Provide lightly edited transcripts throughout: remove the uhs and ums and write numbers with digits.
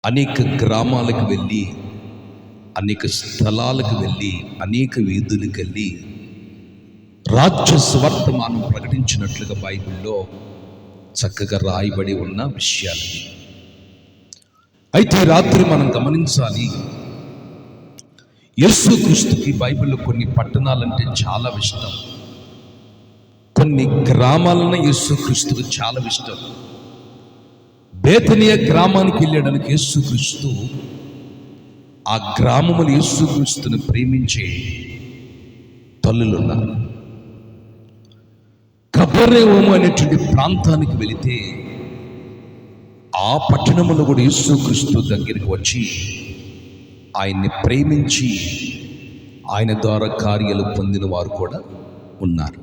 అనేక గ్రామాలకు వెళ్ళి, అనేక స్థలాలకు వెళ్ళి, అనేక వీధులకు వెళ్ళి రాజ్య స్వర్తమానం ప్రకటించినట్లుగా బైబిల్లో చక్కగా రాయబడి ఉన్న విషయాలు. అయితే రాత్రి మనం గమనించాలి, యేసుక్రీస్తుకి బైబిల్లో కొన్ని పట్టణాలంటే చాలా ఇష్టం, కొన్ని గ్రామాలను యేసుక్రీస్తుకు చాలా ఇష్టం. బేతనియ గ్రామానికి వెళ్ళడానికి యేసుక్రీస్తు ఆ గ్రామములు యేసుక్రీస్తుని ప్రేమించే తల్లులున్నారు. కపెర్నహూము అనేటువంటి ప్రాంతానికి వెళితే ఆ పట్టణములో కూడా యేసుక్రీస్తు దగ్గరికి వచ్చి ఆయన్ని ప్రేమించి ఆయన ద్వారా కార్యాలు పొందిన వారు కూడా ఉన్నారు.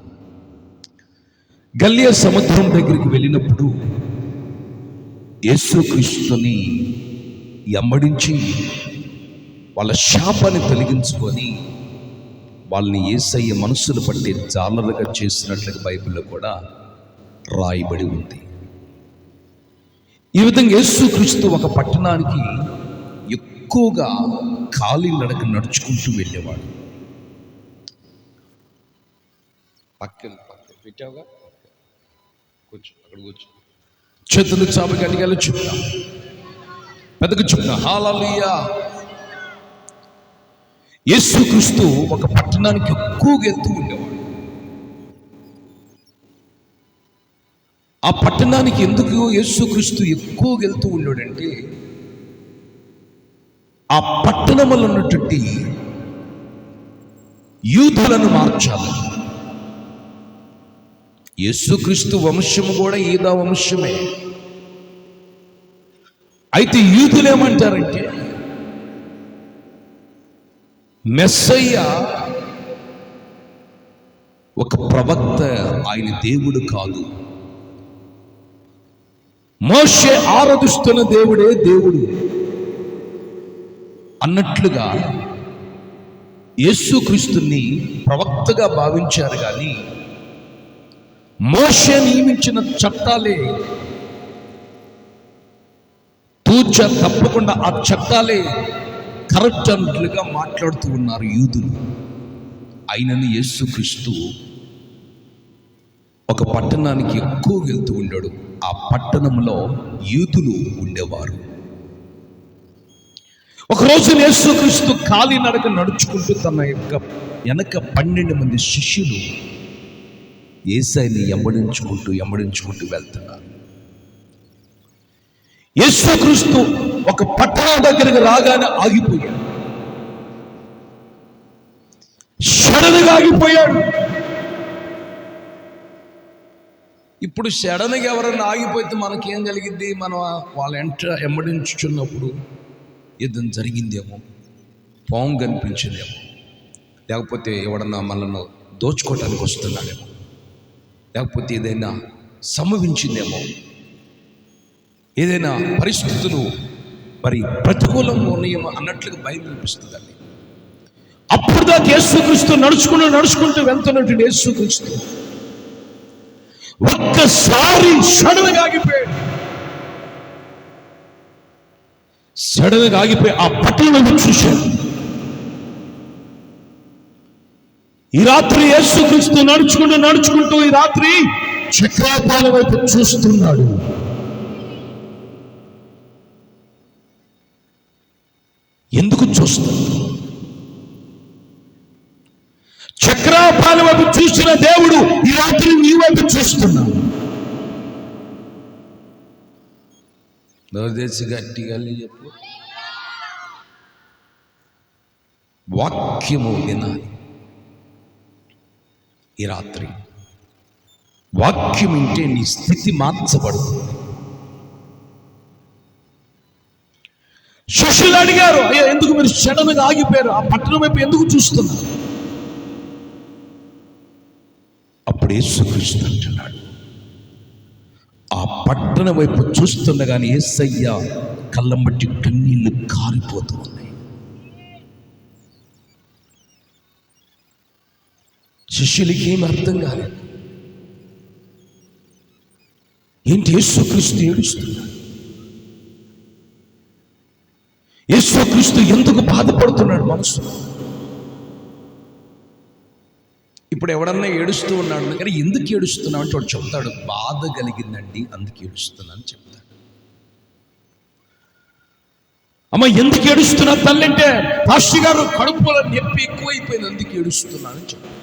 గలిలయ సముద్రం దగ్గరికి వెళ్ళినప్పుడు యేసుక్రీస్తుని వెంబడించి వాళ్ళ శాపాన్ని తొలగించుకొని వాళ్ళని యేసయ్య మనసును పట్టి జాలరుగా చేసినట్లుగా బైబిల్లో కూడా రాయబడి ఉంది. ఈ విధంగా యేసుక్రీస్తు ఒక పట్టణానికి ఎక్కువగా కాలినడక నడుచుకుంటూ వెళ్ళేవాడు. పక్కన పెట్టావుగా, కూర్చో, అక్కడ కూర్చో. చేతులు చాప గట్టిగా చెప్తాం, పెద్దగా చెప్తాం. హల్లెలూయా. యేసుక్రీస్తు ఒక పట్టణానికి ఎక్కువగా వెళ్తూ ఉండేవాడు. ఆ పట్టణానికి ఎందుకు యేసుక్రీస్తు ఎక్కువగా వెళ్తూ ఉన్నాడంటే, ఆ పట్టణంలో ఉన్నటువంటి యూదులను మార్చాలి. యేసుక్రీస్తు వంశము కూడా యూదా వంశమే. అయితే యూదులు ఏమంటారంటే, మెస్సయ్య ఒక ప్రవక్త, ఆయన దేవుడు కాదు. మోషే ఆరాధిస్తున్న దేవుడే దేవుడు అన్నట్లుగా యేసుక్రీస్తుని ప్రవక్తగా భావించారు. కానీ మోషే నియమించిన చట్టాలే తూచ తప్పకుండా ఆ చట్టాలే కరెక్ట్ అన్నట్లుగా మాట్లాడుతూ ఉన్నారు యూదులు. అయినను యేసుక్రీస్తు ఒక పట్టణానికి ఎక్కువ వెళ్తూ ఉన్నాడు. ఆ పట్టణంలో యూదులు ఉండేవారు. ఒకరోజు యేసుక్రీస్తు కాలినడక నడుచుకుంటూ తన యొక్క వెనక 12 మంది శిష్యులు యేసయ్యని వెంబడించుకుంటూ వెళ్తున్నారు. యేసుక్రీస్తు ఒక పట్టణం దగ్గరికి రాగానే ఆగిపోయాడు. సడన్గా ఆగిపోయాడు. ఇప్పుడు సడన్గా ఎవరైనా ఆగిపోతే మనకేం కలిగిద్ది? మనం వాళ్ళ వెంబడించుచున్నప్పుడు ఏదైనా జరిగిందేమో, పాము కనిపించిందేమో, లేకపోతే ఎవడన్నా మనల్ని దోచుకోవటానికి వస్తున్నాడేమో, లేకపోతే ఏదైనా సంభవించిందేమో, ఏదైనా పరిస్థితులు మరి ప్రతికూలంగా ఉన్నాయేమో అన్నట్లుగా భయం అనిపిస్తుందండి. అప్పుడు దాకా యేసుక్రీస్తు నడుచుకుంటూ వెళ్తున్నటువంటి యేసుక్రీస్తు ఒక్కసారి సడన్గా ఆగిపోయి ఆ పట్టణంలో చూశాడు. ఈ రాత్రి యేసుక్రీస్తు నడుచుకుంటూ ఈ రాత్రి చక్రాపాల వైపు చూస్తున్నాడు. ఎందుకు చూస్తున్నాడు? చక్రాపాల వైపు చూసిన దేవుడు ఈ రాత్రి నీ వైపు చూస్తున్నాడు. దయచేసి గట్టిగా చెప్పు. వాక్యము వినాలి. ఈ రాత్రి వాక్యం వింటే నీ స్థితి మార్చబడుతుంది. శిష్యులు అడిగారు, అయ్యా ఎందుకు మీరు సడన్గా ఆగిపోయారు? ఆ పట్టణం వైపు ఎందుకు చూస్తున్నారు? అప్పుడు యేసుక్రీస్తు అంటున్నాడు, ఆ పట్టణం వైపు చూస్తుండగానే యేసయ్య కళ్ళం బట్టి కన్నీళ్లు కారిపోతూ ఉన్నాయి. శిష్యులకి ఏమి అర్థం కాలేదు. ఏంటి యేసుక్రీస్తు ఏడుస్తున్నాడు? యేసుక్రీస్తు ఎందుకు బాధపడుతున్నాడు మనసు? ఇప్పుడు ఎవడన్నా ఏడుస్తూ ఉన్నాడు కానీ ఎందుకు ఏడుస్తున్నావు అంటే వాడు చెప్తాడు, బాధ కలిగిందండి అందుకు ఏడుస్తున్నాను చెప్తాడు. అమ్మ ఎందుకు ఏడుస్తున్నా తల్లి అంటే, పాస్టర్ గారు కడుపులో నొప్పి ఎక్కువైపోయింది అందుకు ఏడుస్తున్నానని చెప్తాడు.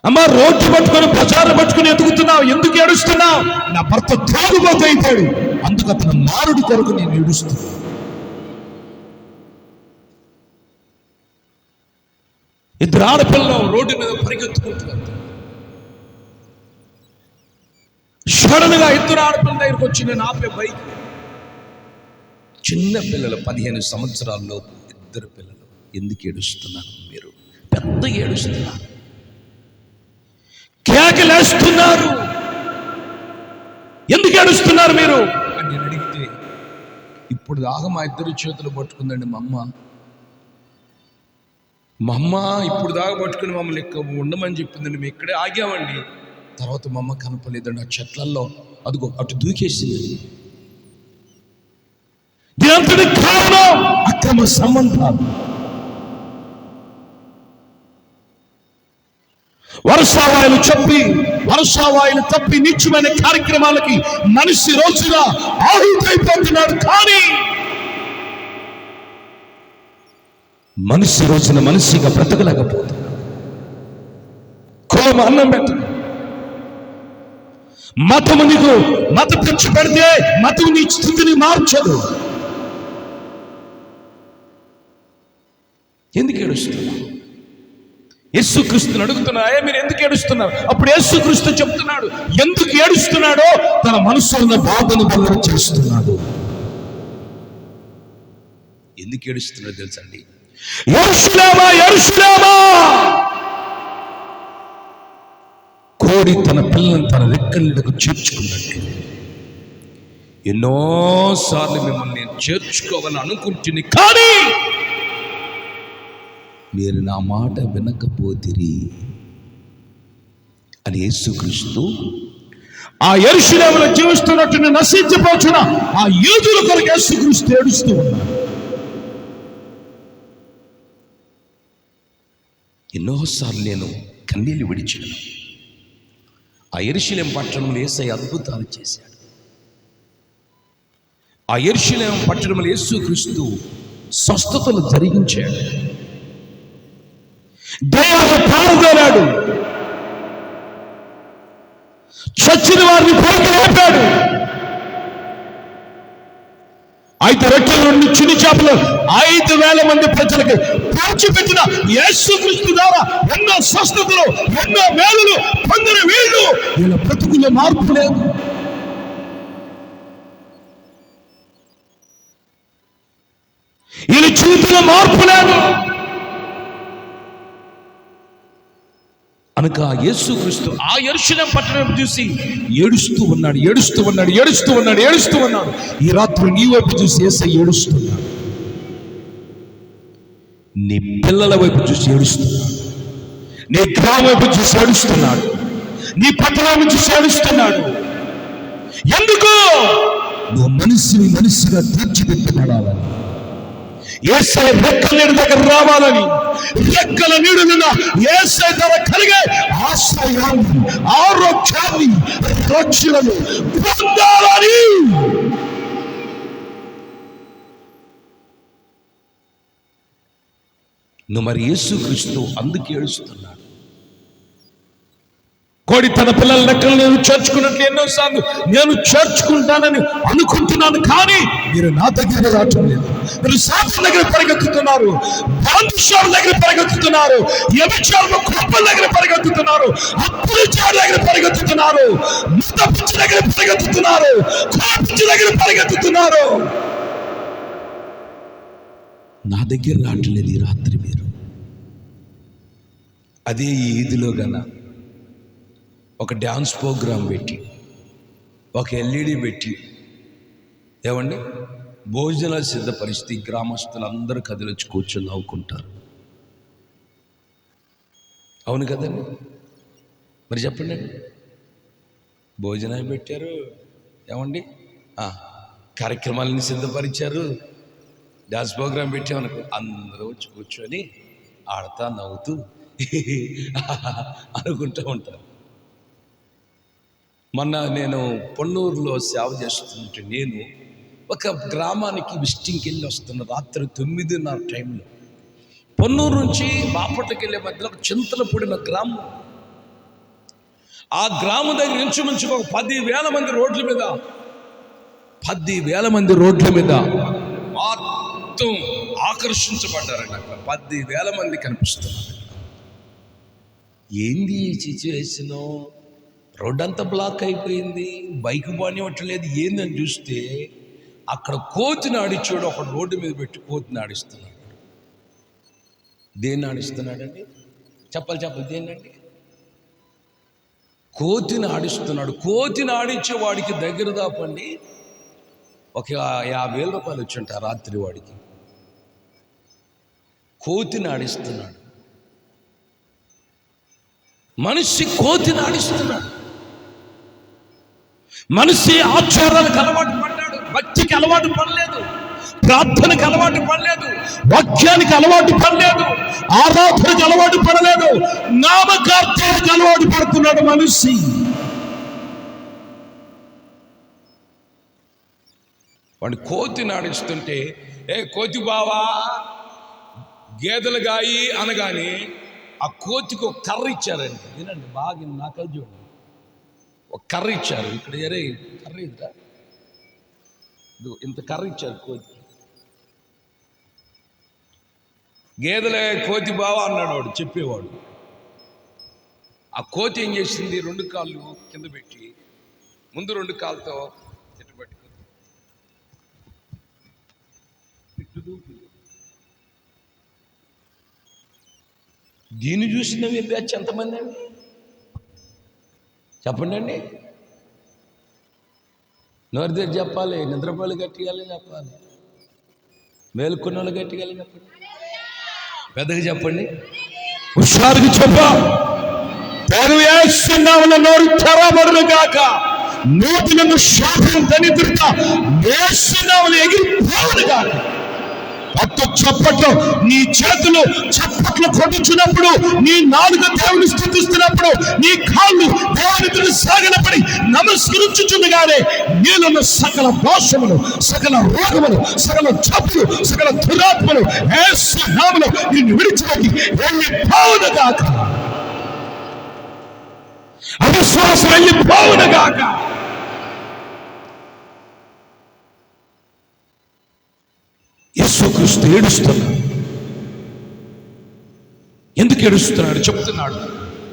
అమ్మ రోడ్డు పట్టుకొని ప్రచారం పట్టుకుని ఎదుగుతున్నావు ఎందుకు ఏడుస్తున్నావు? నా భర్త తాగుబోతు అయిపోయాడు అందుకు అతను మారుడి కొరకు నేను ఏడుస్తున్నాను. ఇద్దరు ఆడపిల్లలు రోడ్డు మీద పరిగెత్తుకుంటున్నారు. సడన్ గా ఇద్దరు ఆడపిల్లల దగ్గరికి వచ్చి నేను ఆపే బైక్. చిన్న పిల్లలు 15 సంవత్సరాల్లో ఇద్దరు పిల్లలు. ఎందుకు ఏడుస్తున్నారు మీరు? పెద్ద ఏడుస్తున్నారు, కేకలేస్తున్నారు. ఎందుకు ఏడుస్తున్నారు మీరు అని నేను అడిగితే, ఇప్పుడు దాకా మా ఇద్దరు చేతులు పట్టుకుందండి మా అమ్మ ఇప్పుడు దాకా పట్టుకుని మమ్మల్ని ఇక్కడ ఉండమని చెప్పిందండి, మేము ఇక్కడే ఆగామండి. తర్వాత మా అమ్మ కనపలేదండి, ఆ చెట్లల్లో అదిగో అటు దూకేసింది. దీనంతటి కారణం అక్రమ సంబంధాలు. వర్షావాయులు తప్పి నిత్యమైన కార్యక్రమాలకి మనిషి రోజుగా ఆహుతైపోతున్నాడు. కానీ మనిషి రోజున మనిషిగా బ్రతకలేకపోతున్నాడు. కులం అన్నం పెట్టదు. మతము నీకు మత పిచ్చి పెడితే మతము నీ స్థితిని మార్చదు. ఎందుకు ఏడుస్తున్నా? యేసుక్రీస్తుని అడుగుతున్నా, మీరు ఎందుకు ఏడుస్తున్నారు? అప్పుడు యేసుక్రీస్తు చెప్తున్నాడు ఎందుకు ఏడుస్తున్నాడో, తన మనసులో ఉన్న బాధను బలం చేస్తున్నాడు. ఎందుకు ఏడుస్తున్నాడో తెలుసండి? యెరూషలేమా యెరూషలేమా, కోడి తన పిల్లలను తన రెక్కలకు చేర్చుకున్నట్టు ఎన్నోసార్లు మిమ్మల్ని నేను చేర్చుకోవాలని అనుకుంటుంది, కానీ మీరు నా మాట వినకపోతిరి అని యేసుక్రీస్తు ఆ యెరూషలేములో జీవిస్తున్నట్టు నశించిపోతున్న ఆ యూదుల కొరకు యేసుక్రీస్తు ఏడుస్తూ ఉన్నాడు. ఎన్నోసార్లు నేను కన్నీళ్లు విడిచాను. ఆ యెరూషలేము పట్టణంలో యేసయ్య అద్భుతాలు చేశాడు. ఆ యెరూషలేము పట్టణంలో యేసుక్రీస్తు స్వస్థతలు జరిగించాడు. దయ్యాలు పాల్గొనాడు. చచ్చిన వారిని పైకి లేపాడు. 5 రొట్టెల 2 చిన్ని చేపలు 5,000 మంది ప్రజలకు పంచిపెట్టిన యేసుక్రీస్తు ద్వారా ఎన్నో స్వస్థతలు, ఎన్నో మేలులు పొందిన వీళ్ళు వీళ్ళ బ్రతుకుల్లో మార్పు లేదు. వీళ్ళ జీవితంలో మార్పు లేదు. అనక యేసుక్రీస్తు ఆ యెరూషలేము పట్టణం చూసి ఏడుస్తూ ఉన్నాడు. ఈ రాత్రి నీ వైపు చూసి యేసయ్య ఏడుస్తున్నాడు. నీ పిల్లల వైపు చూసి ఏడుస్తున్నాడు. నీ గ్రామం వైపు చూసి ఏడుస్తున్నాడు. నీ పట్టణం చూసి ఏడుస్తున్నాడు. ఎందుకు? నువ్వు మనిషిగా తీర్చిదిద్దబడాలని, యేసయ్య రెక్కల నీడ దగ్గర రావాలని, రెక్కల నీడనున్న యేసయ్య ధర కలిగే ఆశ్రయాన్ని, ఆరోగ్యాన్ని, రక్షణను పొందాలని నువ్వు మరి యేసుక్రీస్తు అందుకు ఏడుస్తున్నాడు. కోడి తన పిల్లల లెక్కలు నేను చేర్చుకున్నట్లు ఎన్నోసార్లు నేను చేర్చుకుంటానని అనుకుంటున్నాను, కానీ మీరు నా దగ్గర రావటం లేదు. మీరు సాక్షుల దగ్గర పరిగెత్తుతున్నారు, బాంధుషాల దగ్గర పరిగెత్తుతున్నారు, వ్యభిచారము కుప్పల దగ్గర పరిగెత్తుతున్నారు, అప్పుల దగ్గర పరిగెత్తుతున్నారు, మత పిచ్చి దగ్గర పరిగెత్తుతున్నారు, కోపిచ్చి దగ్గర పరిగెత్తుతున్నారు. నా దగ్గర రావట్లేదు ఈ రాత్రి. మీరు అదే ఈ ఈదిలో గన ఒక డ్యాన్స్ ప్రోగ్రాం పెట్టి, ఒక ఎల్ఈడి పెట్టి, ఏమండి భోజనాలు సిద్ధపరిస్తే గ్రామస్తులందరూ కదిలొచ్చి కూర్చొని నవ్వుకుంటారు. అవును కదండి? మరి చెప్పండి, భోజనాలు పెట్టారు ఏమండి, కార్యక్రమాలని సిద్ధపరిచారు, డాన్స్ ప్రోగ్రాం పెట్టామనుకో, అందరూ వచ్చి కూర్చొని ఆడతా నవ్వుతూ అనుకుంటూ ఉంటారు. మొన్న నేను పొన్నూరులో సేవ చేస్తుంటే నేను ఒక గ్రామానికి విజిటింగ్కి వెళ్ళి వస్తున్న రాత్రి 9:30 టైంలో. పొన్నూరు నుంచి బాపట్లకి వెళ్ళే మధ్యలో ఒక చింతలపూడిన గ్రామం. ఆ గ్రామం దగ్గర ఇంచుమించు ఒక 10,000 మంది రోడ్ల మీద, 10,000 మంది రోడ్ల మీద మొత్తం ఆకర్షించబడ్డారండి. అక్కడ 10,000 మంది కనిపిస్తున్నారు. ఏంది ఈ సిచ్యువేషను? రోడ్ అంతా బ్లాక్ అయిపోయింది, బైక్ బానివ్వట్లేదు, ఏందని చూస్తే అక్కడ కోతిని ఆడిచ్చాడు. ఒక రోడ్డు మీద పెట్టి కోతిని ఆడిస్తున్నాడు. దేన్ని ఆడిస్తున్నాడండి? చెప్పాలి దేన్నండి? కోతిని ఆడిస్తున్నాడు. కోతిని ఆడించే వాడికి దగ్గర దాపండి ఒక 50,000 రూపాయలు వచ్చుంటా రాత్రి వాడికి. కోతిని ఆడిస్తున్నాడు. మనిషి కోతిని ఆడిస్తున్నాడు. మనిషి ఆచారాలకు అలవాటు పడ్డాడు, భక్తికి అలవాటు పడలేదు, ప్రార్థనకు అలవాటు పడలేదు, వాక్యానికి అలవాటు పడలేదు, ఆరాధనకు అలవాటు పడలేదు, నామకార్థాలకు అలవాటు పడుతున్నాడు మనిషి. వాడు కోతి నాడిస్తుంటే, ఏ కోతి బావా గేదెలు గాయి అనగానే ఆ కోతికి ఒక కర్ర ఇచ్చారండి. వినండి బాగా, నాకు చూడండి, ఒక కర్ర ఇచ్చారు. ఇక్కడ ఎరే కర్ర ఇద్దా, ఇంత కర్ర ఇచ్చారు కోతి. గేదెలే కోతి బావా అన్నాడు వాడు, చెప్పేవాడు. ఆ కోతి ఏం చేసింది? 2 కాళ్ళు కింద పెట్టి ముందు 2 కాళ్ళతో చెట్టు పట్టుకుని దీన్ని చూసిన బ్యాచ్ ఎంతమంది అండి? చెప్పండి అండి. నోరు దగ్గర చెప్పాలి, నిద్రపోలు గట్టిగాలి చెప్పాలి, మేలుకున్న వాళ్ళు గట్టిగాలి చెప్పండి, పెద్దగా చెప్పండి, హుషారుగా చెప్పా. నోరు తెరబడును గాక, నూతన శాపం దరిద్రత వేస్తున్నామని ఎగిరిపోవును గాక. చప్పట్లు, నీ చేతులు చప్పట్లు కొట్టుచున్నప్పుడు, నీ నాలుక దేవుని స్థుతిస్తున్నప్పుడు, నీ కాళ్ళు దేవుని సాగనపడి నమస్కరించుచుండగానే నీళ్ళను సకల దోషములు, సకల రోగములు, సకల జబ్బులు, సకల దురాత్మలు యేసు నామములో నిన్ను విడిచిపెట్టి వెళ్ళిపోవును గాక. అవిశ్వాసం వెళ్ళిపోవును గాక. యేసుక్రీస్తు ఏడుస్తున్నాడు. ఎందుకు ఏడుస్తున్నాడు చెప్తున్నాడు.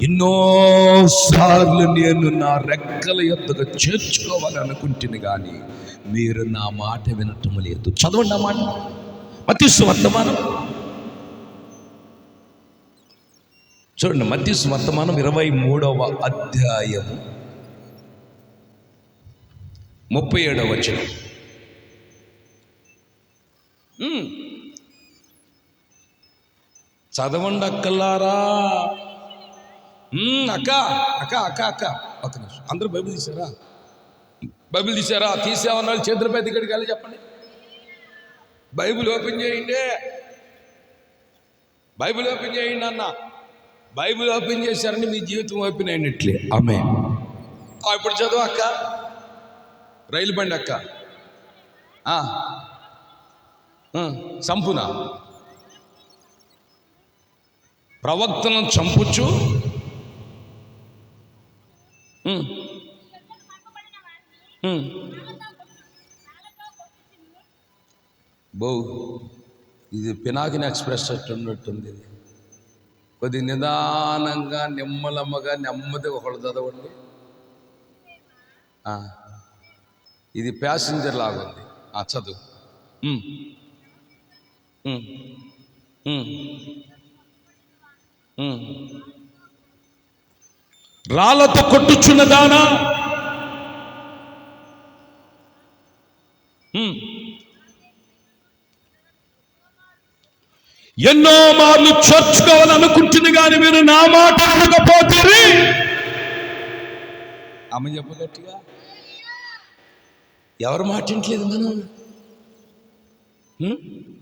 ఎన్నోసార్లు నేను నా రెక్కల యొద్దకు చేర్చుకోవాలని అనుకుంటుని కానీ మీరు నా మాట వినటం లేదు. చదవండి ఆ మాట. మత్తయి సువర్తమానం చూడండి. మత్తయి సువర్తమానం 23వ అధ్యాయము 37వ వచనం. చదవండి అక్కలారా. అక్క అక్క అక్క అక్క ఒక నిమిషం. అందరూ బైబిల్ తీసారా? బైబిల్ తీసారా? తీసామన్న వాళ్ళు చేతుల పై దగ్గరికి వెళ్ళి చెప్పండి. బైబిల్ ఓపెన్ చేయండి. బైబిల్ ఓపెన్ చేయండి అన్న. బైబిల్ ఓపెన్ చేశారని మీ జీవితం ఓపెన్ అయినట్లే. ఆమేన్. ఇప్పుడు చదువు అక్క. రైలు బండి అక్క. సంపున ప్రవక్తను చంపుచు ఇది పినాకిని ఎక్స్ప్రెస్ ఉన్నట్టుంది. ఇది కొద్ది నిదానంగా నిమ్మలమ్మగా నెమ్మదిగా ఒకళ్ళు చదవండి. ఇది ప్యాసింజర్ లాగా ఉంది. చదువు. రాళ్లతో కొట్టుచున్నదానా, ఎన్నో మార్లు చేర్చుకోవాలనుకుంటుంది కానీ మీరు నా మాట అనకపోతే. ఆమె చెప్పగట్టిగా ఎవరు మాట వింటలేదు మనం?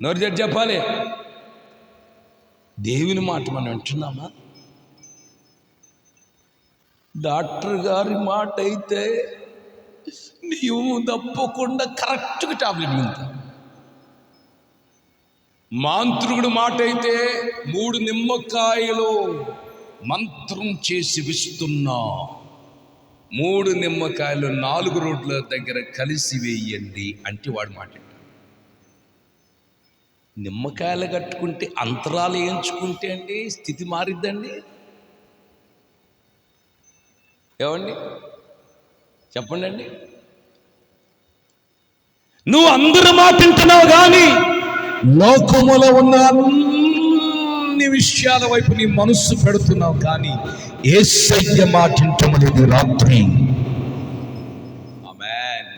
నోరు జడ్జి చెప్పాలి. దేవుని మాట మనం వింటున్నామా? డాక్టర్ గారి మాట అయితే నీవు తప్పకుండా కరెక్ట్గా టాబ్లెట్ మింగుతా. మాంత్రికుడు మాట అయితే 3 నిమ్మకాయలు మంత్రం చేసి విస్తున్నా, 3 నిమ్మకాయలు 4 రోడ్ల దగ్గర కలిసి వేయండి అంటే వాడు మాట. నిమ్మకాయలు కట్టుకుంటే అంతరాలు వేయించుకుంటే అండి స్థితి మారిద్దండి. ఏమండి చెప్పండి అండి. నువ్వు అందరి మాట వింటున్నావు కానీ లోకములో ఉన్న అన్ని విషయాల వైపు నీ మనస్సు పెడుతున్నావు, కానీ యేసయ్య మాట వింటమనేది రాత్రి. ఆమేన్.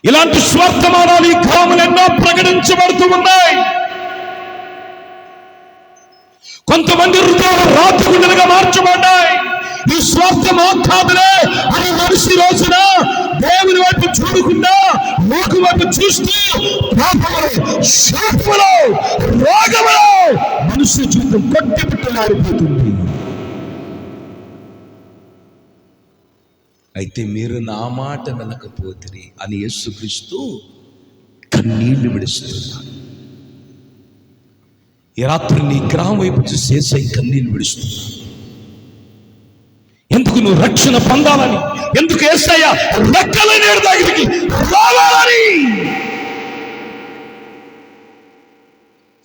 ఇలాంటి స్వార్థమానాలు ఈ కాలంలో ఎన్నో ప్రకటించబడుతూ ఉన్నాయి. కొంతమంది హృదయాలు రాతిగుండలుగా మార్చబడ్డాయి. ఈ స్వార్థమా కాదులే అని మనిషి రోజున దేవుని వైపు చూడకుండా లోకం వైపు చూస్తూ పాపములో, శాపములో, రోగములో మనుష్య జీవితం కొట్టిపెట్టి మారిపోతుంది. అయితే మీరు నా మాట వినకపోతిరి అని యేసుక్రీస్తు కన్నీళ్లు విడుస్తున్నాడు. ఈ రాత్రి నీ గ్రహం వైపు చూసి యేసయ్య కన్నీళ్లు విడుస్తున్నాడు. ఎందుకు? నువ్వు రక్షణ పొందాలని, ఎందుకు యేసయ్య రెక్కల నీడ దగ్గరికి రావాలని.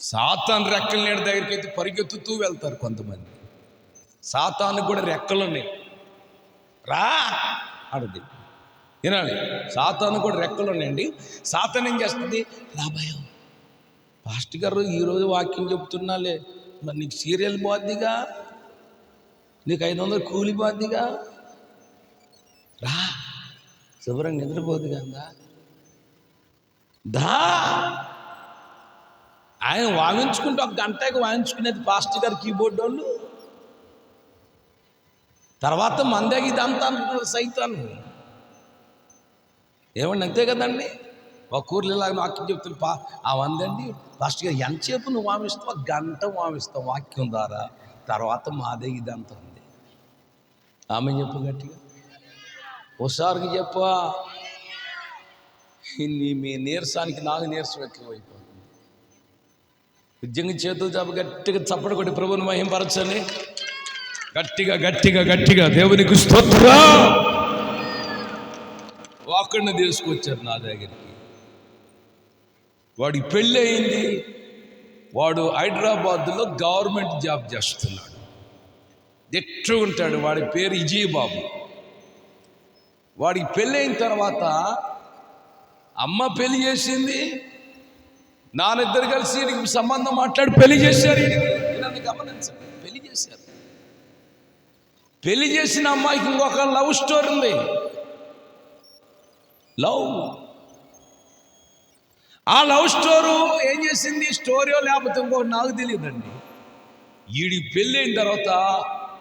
సాతాను రెక్కల నీడ దగ్గరికి అయితే పరిగెత్తుతూ వెళ్తారు కొంతమంది. సాతాను కూడా రెక్కలు ఉన్నాయి, రా అడది వినాలి. సాతాను కూడా రెక్కలు ఉన్నాయండి. సాతాను ఏం చేస్తుంది? రాబోయో పాస్టర్ గారు ఈరోజు వాక్యం చెప్తున్నాలే, మరి నీకు సీరియల్ పోద్దిగా, నీకు 500 కూలి పోద్దిగా, రా శుభ్రంగా నిద్రపోద్ది కదా, దా. ఆయన వాయించుకుంటూ 1 గంటకి వాయించుకునేది పాస్టర్ గారు కీబోర్డ్ వాళ్ళు. తర్వాత మందేకి ఇదంతా అనుకుంటున్నారు సైతాను. ఏమండి అంతే కదండి. ఒక ఊర్లో ఇలాగ వాక్యం చెప్తున్నా ఆ వందండి పాస్టర్ గారు ఎంతసేపు నువ్వు వామిస్తావు? 1 గంట వామిస్తావు వాక్యం ద్వారా, తర్వాత మాదే ఇదంతా ఉంది. ఆమె చెప్పు గట్టిగా, ఓసారికి చెప్పా. మీ నీరసానికి నాకు నీరసం ఎక్కువైపోతుంది. నిజంగా చేతులు చాప గట్టిగా చప్పట కొట్టి ప్రభువుని మహింపరచండి. గట్టిగా గట్టిగా గట్టిగా దేవునికి స్తోత్రం. ఒకడిని తీసుకొచ్చారు నా దగ్గరికి. వాడికి పెళ్ళి అయింది. వాడు హైదరాబాద్లో గవర్నమెంట్ జాబ్ చేస్తున్నాడు. ఎట్టు ఉంటాడు. వాడి పేరు విజయబాబు. వాడికి పెళ్ళి అయిన తర్వాత అమ్మ పెళ్లి చేసింది, నానిద్దరు కలిసి వీడికి సంబంధం మాట్లాడి పెళ్లి చేశారు. నన్ను గమనించండి, పెళ్లి చేశారు. పెళ్లి చేసిన అమ్మాయికి ఇంకొక లవ్ స్టోరీ ఉంది. లవ్. ఆ లవ్ స్టోరీ ఏం చేసింది, స్టోరీ లేకపోతే ఇంకొకటి నాకు తెలియదండి. వీడికి పెళ్ళి అయిన తర్వాత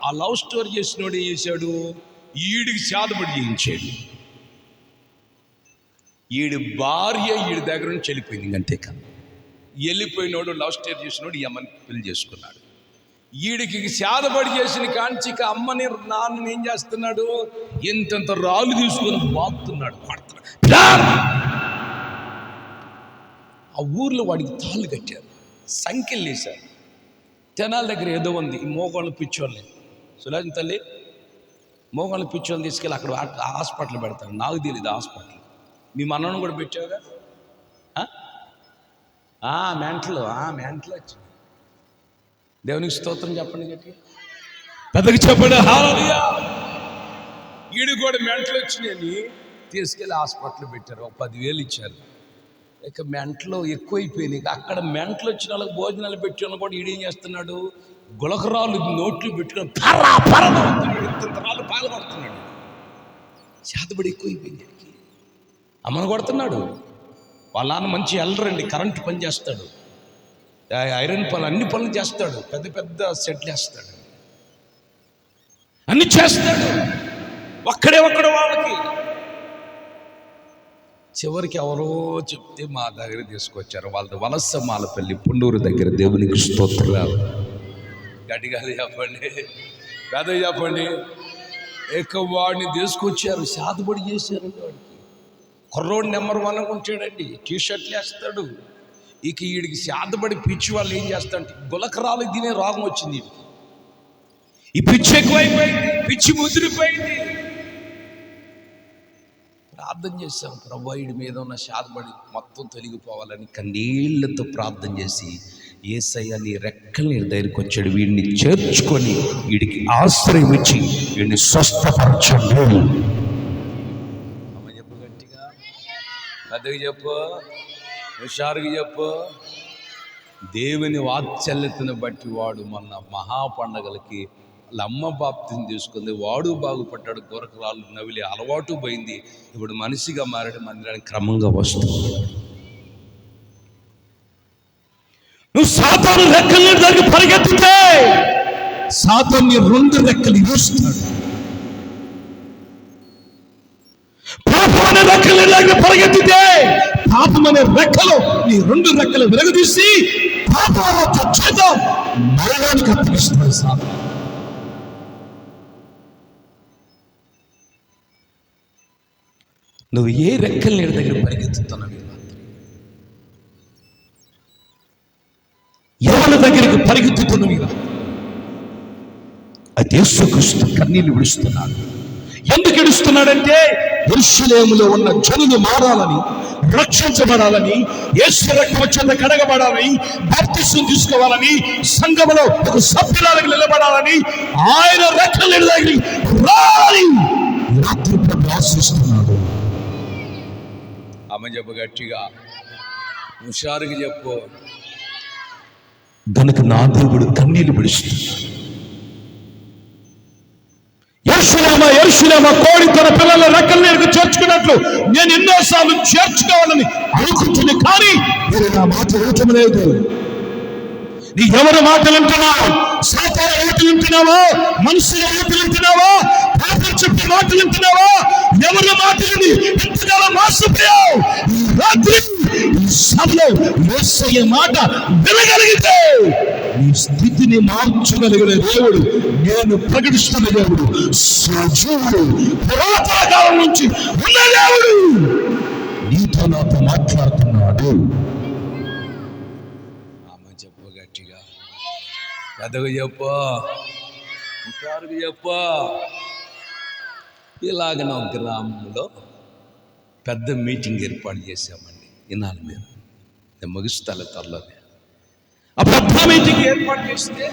ఆ లవ్ స్టోరీ చేసినోడు ఏం చేశాడు, ఈడికి చేతబడి చేయించాడు. ఈడి భార్య ఈడి దగ్గర నుంచి వెళ్ళిపోయింది. అంతేకాదు, వెళ్ళిపోయినోడు లవ్ స్టోరీ చేసినోడు ఈ అమ్మని పెళ్లి చేసుకున్నాడు. ఈడికి చేతబడి చేసిన కాంచిక అమ్మని నాన్నని ఏం చేస్తున్నాడు, ఇంతంత రాళ్ళు తీసుకొని బాగుతున్నాడు, పడుతున్నాడు. ఆ ఊర్లో వాడికి తాళ్ళు కట్టారు, సంఖ్యలు వేశారు. తెనాల దగ్గర ఏదో ఉంది, ఈ మోకాళ్ళు పిచ్చోళ్ళని, సులాజన్ తల్లి మోకాళ్ళు పిచ్చోళ్ళని తీసుకెళ్ళి అక్కడ హాస్పిటల్ పెడతారు. నాకు తెలియదు హాస్పిటల్. మీ మనను కూడా పెట్టావుగా. మెంటలు వచ్చింది. దేవునికి స్తోత్రం చెప్పండి గట్టి పెద్దకి చెప్పండి. హల్లెలూయా. ఈడు కూడా మెంటలు వచ్చినాయని తీసుకెళ్ళి హాస్పిటల్ పెట్టారు. 10,000 ఇచ్చారు. ఇక మెంటలు ఎక్కువైపోయినాయి. అక్కడ మెంటలు వచ్చిన వాళ్ళకి భోజనాలు పెట్టిన కూడా ఈడేం చేస్తున్నాడు, గులకరాలు నోట్లు పెట్టుకుని రాళ్ళు పాల్గొడుతున్నాడు. చేతబడి ఎక్కువైపోయింది. అమ్మను కొడుతున్నాడు. వాళ్ళ నాన్న మంచి ఎల్లరండి, కరెంటు పని చేస్తాడు, ఐరన్ పనులు, అన్ని పనులు చేస్తాడు, పెద్ద పెద్ద సెట్లు వేస్తాడు, అన్ని చేస్తాడు. ఒక్కడే వాళ్ళకి చివరికి ఎవరో చెప్తే మా దగ్గర తీసుకొచ్చారు. వాళ్ళది వలసమాలపల్లి పుండూరు దగ్గర. దేవునికి స్తోత్రాలు. గట్టిగా చెప్పండి, పెద్ద చెప్పండి. ఇక వాడిని తీసుకొచ్చారు, సాధుబడి చేశారండి. వాడికి కుర్రోడు నెంబర్ 1 ఉంటాడండి, టీషర్ట్లు వేస్తాడు. ఇక వీడికి సాధుబడి పిచ్చి వాళ్ళు ఏం చేస్తారంటే గులకరాలు తినే రోగం వచ్చింది. ఈ పిచ్చి ఎక్కువైపోయింది, పిచ్చి ముదిరిపోయింది. ప్రార్థన చేశాం, ప్రభు వీడి మీద ఉన్న శాతబడి మొత్తం తొలగిపోవాలని కన్నీళ్లతో ప్రార్థన చేసి, యేసయ్య నీ రెక్కల్ని దగ్గరికి వచ్చాడు, వీడిని చేర్చుకొని వీడికి ఆశ్రయం ఇచ్చి వీడిని స్వస్థపరచండి. అమ్మ చెప్పు గట్టిగా, పెద్దగా చెప్పు, హుషారుగా చెప్పు. దేవుని వాత్సల్యతను బట్టి వాడు మొన్న మహాపండగలకి వాళ్ళ అమ్మ బాప్తిని తీసుకుంది. వాడు బాగుపడ్డాడు, గొరకరాలు నవిలి అలవాటు పోయింది. ఇప్పుడు మనిషిగా మారాడు, మందిరానికి క్రమంగా వస్తుంది. నువ్వు సాతాను రెక్కల దగ్గర పరిగెత్తితే సాతాన్ని 2 రెక్కలు ఇరుస్తాడు. పాపం అనే రెక్కల దగ్గర పరిగెత్తితే పాపం అనే రెక్కలు నీ 2 రెక్కలు విరగదీసి పాపాల చేత మరణానికి అప్పగిస్తాడు సాతాను. నువ్వు ఏ రెక్కల నీళ్ళ దగ్గర పరిగెత్తుతున్నావు? ఎవరి దగ్గరికి పరిగెత్తుతున్నావు? అది యేసుక్రీస్తు కన్నీళ్లు విడుస్తున్నాడు. ఎందుకు విడుస్తున్నాడంటే యెరూషలేములో ఉన్న జనులు మారాలని, రక్షించబడాలని, యేసు రక్తం చెంత కడగబడాలని, బాప్తిసం తీసుకోవాలని, సంఘములో ఒక సభ్యురాలకు నిలబడాలని, ఆయన రెక్కల దగ్గరికి రాని రాత్రి ఆశిస్తున్నాడు. అమ్మ చెప్పు గట్టిగా, హుషారుగా చెప్పు. గనుక నా దేవుడు కన్నీళ్లు విడుస్తున్నాడు. యెరూషలేమా యెరూషలేమా, కోడి తన పిల్లల రెక్కల నీడకు చేర్చుకున్నట్లు నేను ఎన్నోసార్లు చేర్చుకోవాలని అనుకుంటుంది, కానీ మీరు నా మాట వినటం లేదు. నీ ఎవరి మాటలు వింటున్నావు? సాతాను మాటలు వింటున్నావా? మనుషుల మాటలు వింటున్నావా? పాపం చెప్పే మాటలు వింటున్నావా? ఎవరి మాటలని ఇంతకాల మోసపోయావు? ఈ రాత్రి ఈ సభలో యేసయ్య మాట వినగలిగితే నీ స్థితిని మార్చగలిగిన దేవుడు, నేను ప్రకటిస్తున్న దేవుడు, సజీవుడు, పురాతన కాలం నుంచి ఉన్న దేవుడు నీతో నాతో మాట్లాడుతున్నాడు. చెప్పు గట్టిగా, పెద్దగా చెప్పు, హుషారుగా చెప్పు. ఇలాగ ఒక గ్రామంలో పెద్ద మీటింగ్ ఏర్పాటు చేశామండి. వినాలి మీరు, నేను ముగిస్తాను త్వరలోనే. ఆ పెద్ద మీటింగ్ ఏర్పాటు చేస్తే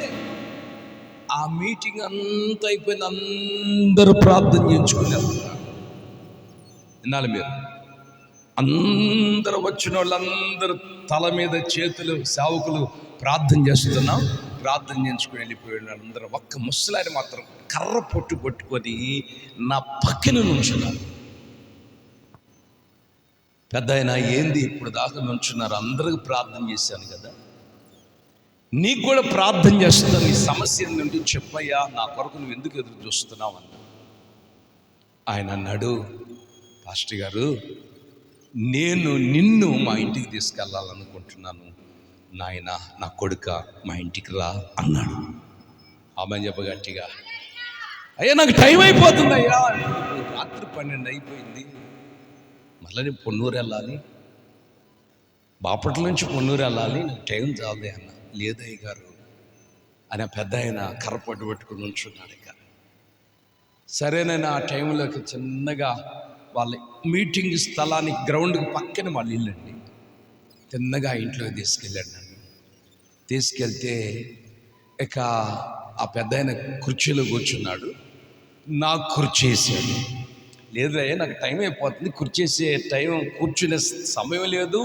ఆ మీటింగ్ అంతా అయిపోయింది, అందరూ ప్రార్థన చేయించుకున్నారు. వినాలి మీరు, అందరూ వచ్చిన వాళ్ళందరూ తల మీద చేతులు, సేవకులు ప్రార్థన చేస్తున్నాం. ప్రార్థన చేయించుకుని వెళ్ళిపోయిన వాళ్ళందరూ ఒక్క ముసలారి మాత్రం కర్ర పట్టుకొని నా పక్కన నుంచున్నారు. పెద్ద ఆయన, ఏంది ఇప్పుడు దాకా నుంచున్నారు? అందరికి ప్రార్థన చేశాను కదా, నీకు కూడా ప్రార్థన చేస్తాను. నీ సమస్య నుండి చెప్పయ్యా, నా కొరకు నువ్వు ఎందుకు ఎదురు చూస్తున్నావు అన్న. ఆయన అన్నాడు, పాస్టర్ గారు, నేను నిన్ను మా ఇంటికి తీసుకెళ్ళాలనుకుంటున్నాను నాయన, నా కొడుక మా ఇంటికి రా అన్నాడు. ఆమె చెప్ప గట్టిగా, అయ్యా నాకు టైం అయిపోతుంది అయ్యా, రాత్రి 12 అయిపోయింది, మళ్ళీ నేను పొన్నూరు వెళ్ళాలి, బాపట్ల నుంచి పొన్నూరు వెళ్ళాలి, నాకు టైం చాలదే అన్న. లేదయ్య గారు అని పెద్ద ఆయన కర్రపట్టు పెట్టుకుని ఉంచున్నాడు. ఇక సరేనైనా ఆ టైంలోకి చిన్నగా వాళ్ళ మీటింగ్ స్థలానికి గ్రౌండ్కి పక్కన వాళ్ళ ఇల్లండి, చిన్నగా ఇంట్లోకి తీసుకెళ్ళాడు నన్ను. తీసుకెళ్తే ఇక ఆ పెద్ద ఆయన కుర్చీలో కూర్చున్నాడు, నాకు కుర్చీ వేసాడు. లేదు అయ్యా నాకు టైం అయిపోతుంది, కుర్చేసే టైం, కూర్చునే సమయం లేదు,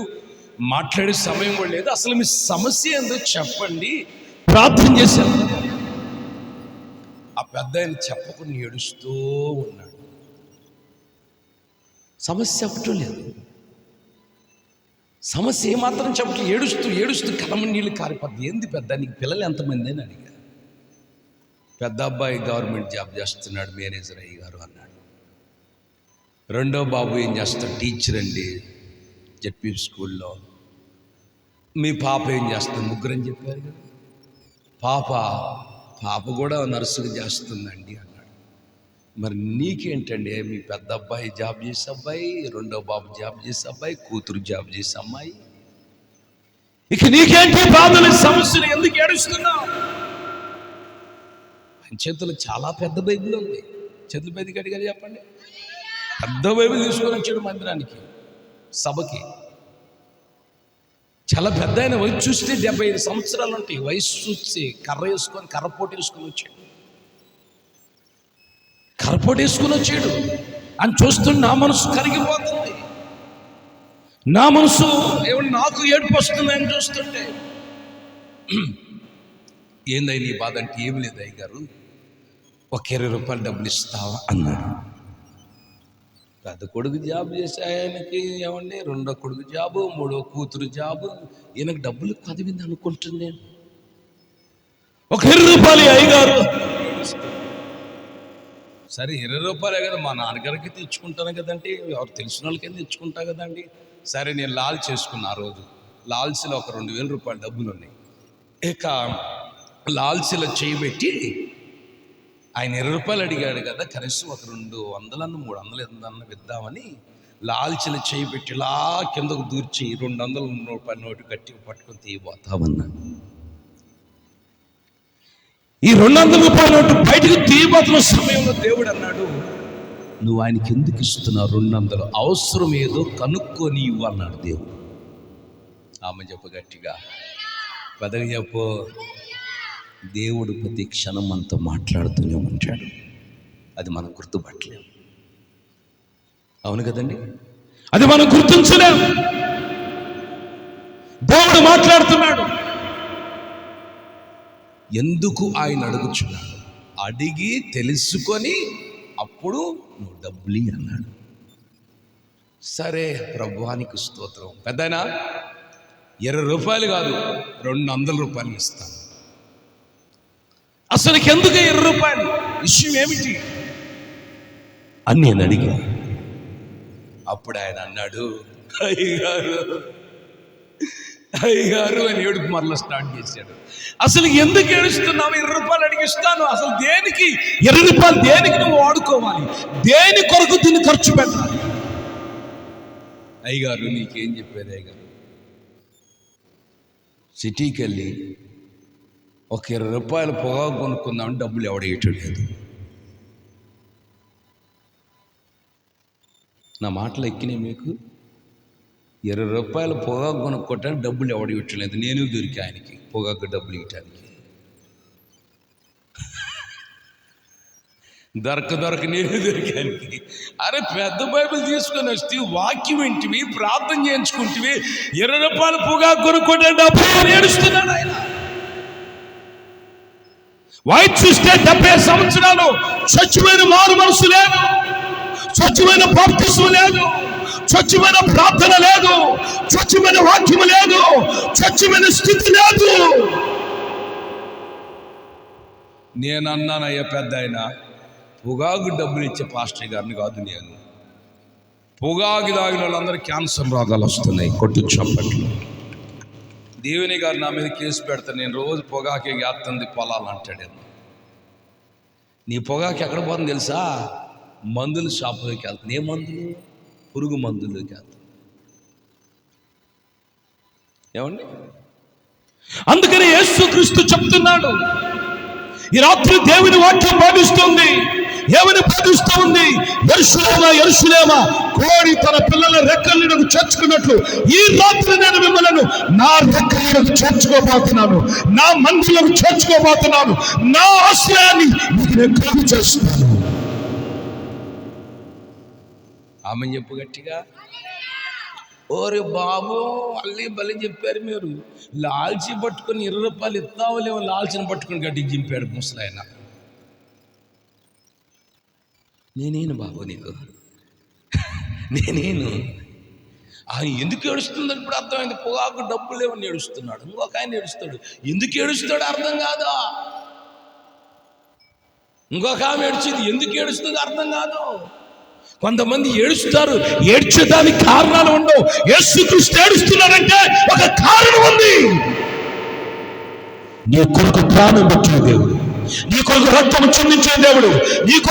మాట్లాడే సమయం కూడా లేదు, అసలు మీ సమస్య ఏందో చెప్పండి, ప్రార్థన చేశాను. ఆ పెద్ద ఆయన చెప్పకుండా ఏడుస్తూ ఉన్నాడు. సమస్య చెప్పటం లేదు, సమస్య ఏమాత్రం చెప్పటం, ఏడుస్తూ కలమ నీళ్ళు కారిపోద్ది. ఏంది పెద్ద, నీకు పిల్లలు ఎంతమంది అని అడిగా. పెద్ద అబ్బాయి గవర్నమెంట్ జాబ్ చేస్తున్నాడు, మేనేజర్ అయ్య గారు అన్నాడు. రెండో బాబు ఏం చేస్తాడు? టీచర్ అండి, జెడ్పీ స్కూల్లో. మీ పాప ఏం చేస్తుంది? ముగ్గురు అని చెప్పారు కదా. పాప కూడా నర్సుగా చేస్తుందండి అన్నాడు. మరి నీకేంటండి? మీ పెద్ద అబ్బాయి జాబ్ చేసే అబ్బాయి, రెండో బాబు జాబ్ చేసే అబ్బాయి, కూతురు జాబ్ చేసే అమ్మాయి, ఇక నీకేంటి బాధలు, సమస్యలు, ఎందుకు ఏడుస్తున్నావు? ఆయన చేతులు చాలా పెద్ద బైబిల్ ఉంది. చేతులు పెద్ద గట్టిగా చెప్పండి. పెద్ద బైబిల్ తీసుకొని వచ్చాడు మందిరానికి, సభకి. చాలా పెద్ద ఆయన, వయసు చూస్తే 75 సంవత్సరాలు ఉంటాయి. వయసు చూస్తే కర్రపోటు వేసుకొని వచ్చాడు. కర్రపోటు వేసుకొని వచ్చాడు అని చూస్తుంటే నా మనసు కరిగిపోతుంది. నా మనసు నాకు ఏడుపు వస్తుంది ఆయన చూస్తుంటే. ఏందై నీ బాధ అంటే, ఏమి లేదు అయ్యగారు, ఒక 20 రూపాయలు డబ్బులు ఇస్తావా అన్నాడు. పెద్ద కొడుకు జాబ్ చేసే ఆయనకి ఏమండి, రెండో కొడుకు జాబు, మూడో కూతురు జాబు, ఈయనకు డబ్బులు కదివింది అనుకుంటుంది నేను. ఒక 20 రూపాయలు అయ్యగారు. సరే 20 రూపాయలే కదా, మా నాన్నగారికి తెచ్చుకుంటాను కదండి, ఎవరు తెలిసిన వాళ్ళకి తెచ్చుకుంటా కదండి. సరే నేను లాల్ చేసుకున్నా. ఆ రోజు లాల్సీలో ఒక 2000 రూపాయల డబ్బులు ఉన్నాయి. ఇక లాల్సీలో చేయబెట్టి ఆయన 20 రూపాయలు అడిగాడు కదా, కనీసం ఒక 200 300 ఎందన్నా ఇద్దామని లాల్చీలో చేయబెట్టి ఇలా కిందకు దూర్చి 200 రూపాయల నోటు కట్టి పట్టుకొని తీయబోతామన్నా. ఈ 200 రూపాయల నోటు బయటకు తీయబోతున్న సమయంలో దేవుడు అన్నాడు, నువ్వు ఆయనకి ఎందుకు ఇస్తున్నావు 200? అవసరం ఏదో కనుక్కొని ఇవ్వు అన్నాడు దేవుడు. ఆమె చెప్పు గట్టిగా, పెద్దగా చెప్పు. దేవుడు ప్రతి క్షణం మనతో మాట్లాడుతూనే ఉంటాడు. అది మనం గుర్తుపట్టలేము. అవును కదండి, అది మనం గుర్తించలేము. దేవుడు మాట్లాడుతున్నాడు. ఎందుకు ఆయన అడుగుచున్నాడు? అడిగి తెలుసుకొని అప్పుడు నువ్వు డబ్బులు అన్నాడు. సరే ప్రభువానికి స్తోత్రం. పెద్దయినా 20 రూపాయలు కాదు, 200 రూపాయలు ఇస్తాను. అసలు ఎందుకు 20 రూపాయలు? విషయం ఏమిటి అని నేను అడిగా. అప్పుడు ఆయన అన్నాడు, అయ్యగారు అని ఏడుపు మరలా స్టార్ట్ చేశాడు. అసలు ఎందుకు ఏడుస్తున్నావు? 20 రూపాయలు అడిగిస్తాను. అసలు దేనికి 20 రూపాయలు? దేనికి నువ్వు వాడుకోవాలి? దేని కొరకు దీన్ని ఖర్చు పెట్టాలి? అయ్యగారు నీకేం చెప్పేది అయ్యగారు, సిటీకి వెళ్ళి ఒక 20 రూపాయలు పొగాకు కొనుక్కుందామని డబ్బులు ఎవడేయటం లేదు. నా మాటలు ఎక్కినాయి మీకు? 20 రూపాయలు పొగాకు కొనుక్కోవటానికి డబ్బులు ఎవడు ఇవ్వట్లేదు. నేను దొరికి ఆయనకి పొగాకు డబ్బులు ఇవ్వటానికి. దొరక నేను దొరికి ఆయనకి. అరే పెద్ద బైబిల్ తీసుకొని వస్తే వాక్యం వింటివి, ప్రార్థన చేయించుకుంటేవి, 20 రూపాయలు పొగాకు కొనుక్కోవడానికి డబ్బులు ఏడుస్తున్నాడు ఆయన. వయసు చూస్తే 70 సంవత్సరాలు, స్వచ్ఛమైన మారు మనసు లేదు, స్వచ్ఛమైన బాప్తిస్మం లేదు, స్వచ్ఛమైన ప్రార్థన లేదు, స్వచ్ఛమైన వాక్యం లేదు, స్వచ్ఛమైన స్థితి లేదు. నేను అన్నానయ్యా, పెద్ద ఆయన పొగాకు డబ్బులు ఇచ్చే పాస్టర్ గారిని కాదు నేను. పొగాకు తాగిన వాళ్ళందరూ క్యాన్సర్ రోగాలు వస్తున్నాయి. కొట్టు చప్పట్లు. దేవుని గారు నా మీద కేసు పెడతాను, నేను రోజు పొగాకే వేస్తుంది పొలాలు అంటాడు. నీ పొగాకి ఎక్కడ పోతుంది తెలుసా? మందుల షాపులోకి వెళ్తాను. ఏ మందులు? పురుగు మందుల్లోకి వెళ్తాను. ఏమండి? అందుకని యేసుక్రీస్తు చెప్తున్నాడు, ఈ రాత్రి దేవుని వాక్యం బోధిస్తుంది. ఏమని బోధిస్తూ ఉంది? యెరూషలేమా యెరూషలేమా, కోడి తన పిల్లల రెక్కలను చేర్చుకున్నట్లు ఈ రాత్రి నేను మిమ్మల్ని నా రెక్కలకు చేర్చుకోబోతున్నాను, నా మందిలకు చేర్చుకోబోతున్నాను, నా ఆశ్రయాన్ని మీకు నేను కలుగు చేస్తున్నాను. ఆమె చెప్పు గట్టిగా. ఓరే బాబు, అల్లి బలి చెప్పారు మీరు. లాల్చి పట్టుకొని 20 రూపాయలు ఇస్తావులేమో, లాల్చిని పట్టుకొని గట్టికి చింపాడు ముసలాయన. నేనేను బాబు నీకు, నేనేను. ఆయన ఎందుకు ఏడుస్తుందని ఇప్పుడు అర్థమైంది. పొగాకు డబ్బులు లేవని ఏడుస్తున్నాడు. ఇంకొక ఆయన ఏడుస్తాడు. ఎందుకు ఏడుస్తాడు అర్థం కాదు. ఇంకొక ఆమె ఏడ్చింది, ఎందుకు ఏడుస్తుంది అర్థం కాదు. కొంతమంది ఏడుస్తారు, ఏడ్చేదానికి కారణాలు ఉండవు. యేసుక్రీస్తు ఏడుస్తున్నారంటే ఒక కారణం ఉంది. నీ కొరకు ప్రాణం పెట్టిన దేవుడు, నీ కొరకు రక్తం చిందించిన దేవుడు, నీ కొరకు